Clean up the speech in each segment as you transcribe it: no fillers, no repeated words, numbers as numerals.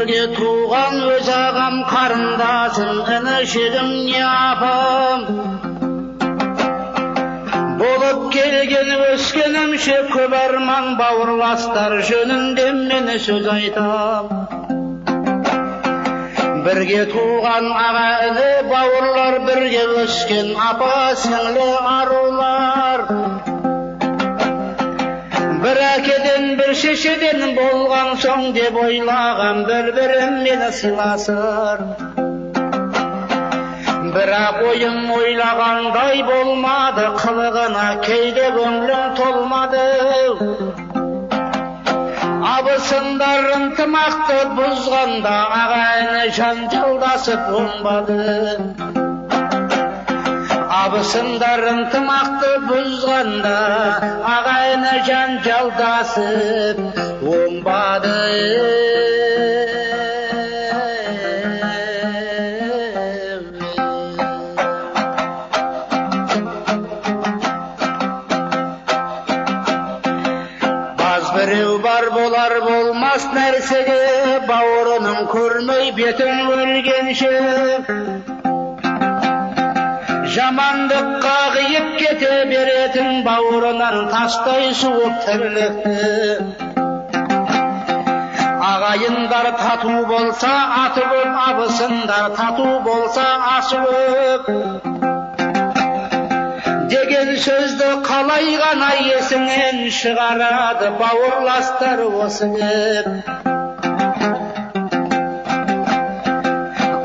Бірге туған өз ағам қарындасым, інішегім не апам. Болып келген өскенімше көп арман, бауырластар жөнінде мені сөз айтам. Бірге туған аға іні бауырлар, бірге өскен апа сіңлі арулар. Бір әкеден бір шешеден болған соң деп ойлаған, бір-бірім мені сыйласыр. Бірақ ойым ойлағандай болмады, қылығына кейде көңілім толмады. Абысындар ынтымақты бұзғанда, аға іні жанжалдасып оңбады. Абысындар ынтымақты бұзғанда, аға іні жанжалдасып оңбады. Біреу бар болар болмас нәрсеге, бауырының көрмей бетін өлгенше. Жамандыққа қиып кете беретін, бауырынан тастай суық тірлікті. Ағайындар тату болса аты көп, абысындар тату болса асы көп деген сөзді қалай ғана есіңнен шығарады бауырластар осы кеп.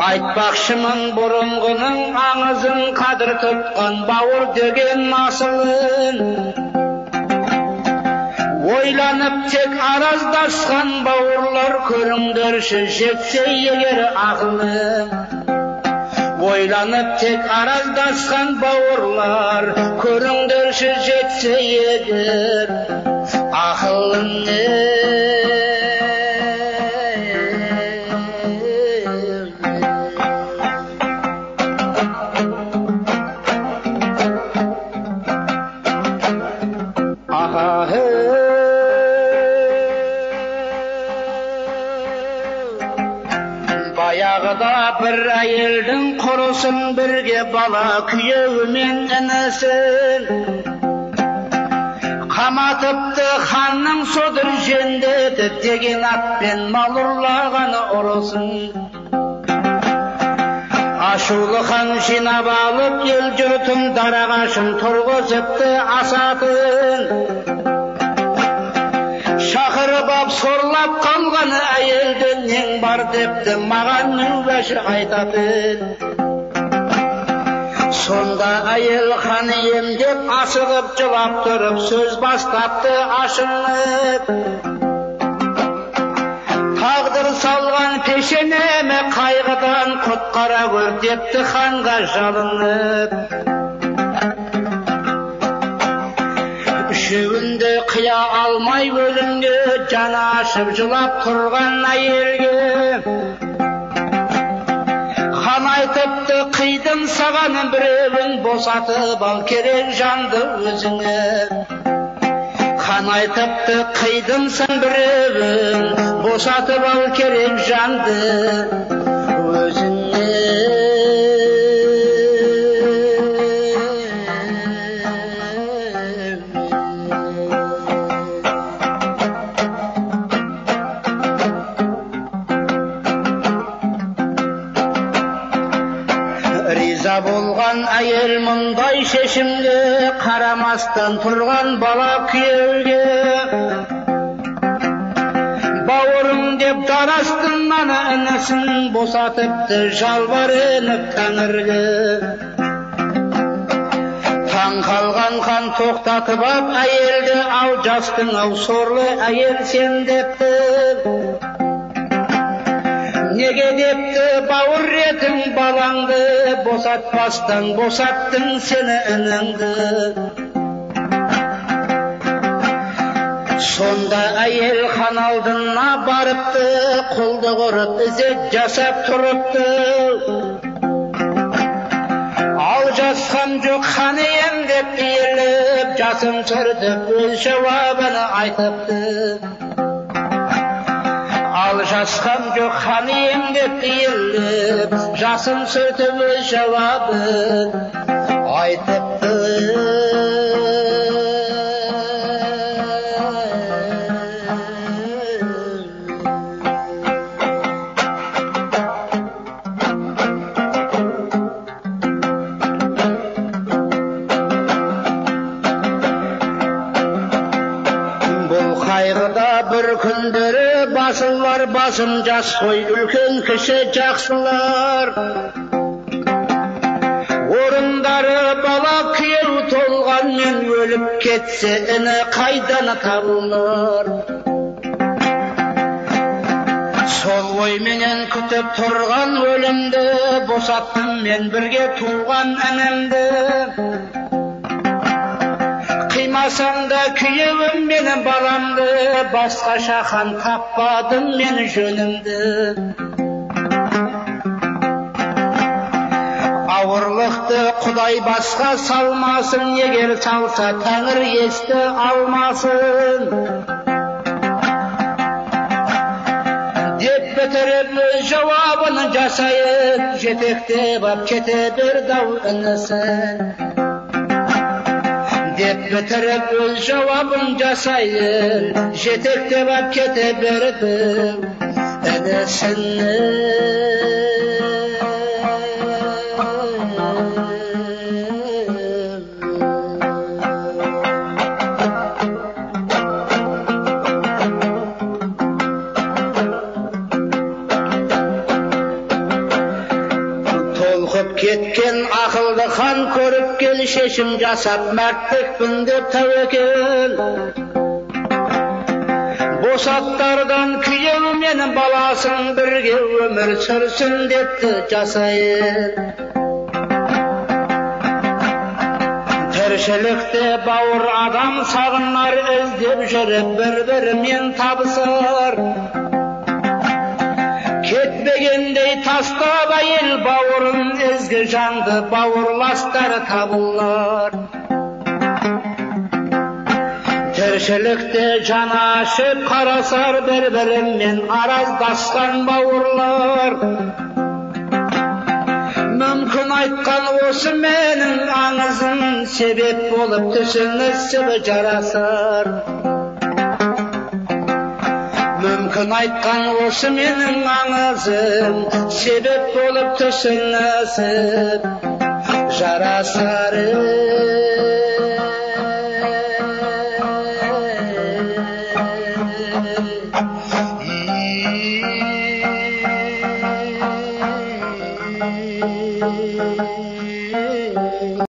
Айтпақшымын бұрынғының аңызын, қадір тұтқан бауыр деген асылын. Ойланып тек араздасқан бауырлар, көріңдерші жетсе егер ақылым. Ойланып тек араздасқан бауырлар, көріңдерші жетсе егер ақылым. Баяғыда бір әйелдің құрысын, бірге бала күйеуімен інісін. Қаматыпты ханның содыр жендеті, деген атпен мал ұрлағаны ұрысын. Ашулы хан жинап алып ел жұртын, дарағашын тұрғызыпты асатын. Шақырып ап сорлап қалғаны әйелден нең бар депті, маған нәубәші айтатын. Сонда әйел хан емдеп асығып жылап тұрып, сөз бастапты ашынып. Тағдыр салған пешенеме қайғыдан құтқара көр депті ханға жалынып. Үшеуінде қия алмай өлімге, жаны ашып жылап тұрған әйелге. Хан айтыпты, қидым саған біреуін, босатып ал керек жанды өзіңе. Хан айтыпты, қидым сан біреуін, босатып ал керек жанды өзіңе. Болған әйел мұндай шешімге, қарамастан тұрған бала күйеуге. Бауырым деп дарастынан інісін, босатыпты жалбарынып тәңірге. Таң қалған хан тоқтатып ап әйелді, ал жастың ау сорлы әйел сен депті. Неге депті, бауыр ретің балаңды, босатпастан босаттың сені ініңді. Сонда әйел хан алдына барыпты, қолды құрып ізет жасап тұрыпты. Ал жасқам жоқ хан ием деп иіліп, жасым сүртіп өз жауабын айтыпты. Al жасқам жоқ ханым деп иіліп, жасым сөйтіп өз жауабын айтыпты. Bir күндері басылар басым жас қой, үлкен кіші жақсылар. Орындары бала күйеу толған, мен өліп кетсе іні қайдан табылар. Сол ойменен күтіп тұрған өлімді, босаттым мен бірге туған інімді. Қимасам да күйеуім менің баламды, басқаша хан таппадым мен жөнімді. Ауырлықты Құдай басқа салмасын, егер салса Тәңір есті алмасын. Деп бітіріп өз жауабын жасайын, жетектеп ап кете бер дау інісін. Деп бітіріп өз жауабын жасайын, жетектеп ап кете бердім інісін. Кеткен ақылды хан көріп кел, шешім жасап мәрттікпін деп тәуекел. Босаттардан күйеу менің баласын, бірге өмір сүрсін депті жасайын. Тіршілікте бауыр адам сағынар, іздеп жүріп бір-бірімен табысар. Кетпегендей тастап әйел бауырын, ізгі жанды бауырластар табылар. Тіршілікте жаны ашып қарасар, бір-бірімен араздасқан бауырлар. Мүмкін айтқан осы менің аңызым, себеп болып түсінісіп жарасар. Мүмкін айтқан осы менің аңызым, себеп болып түсінісіп жарасар.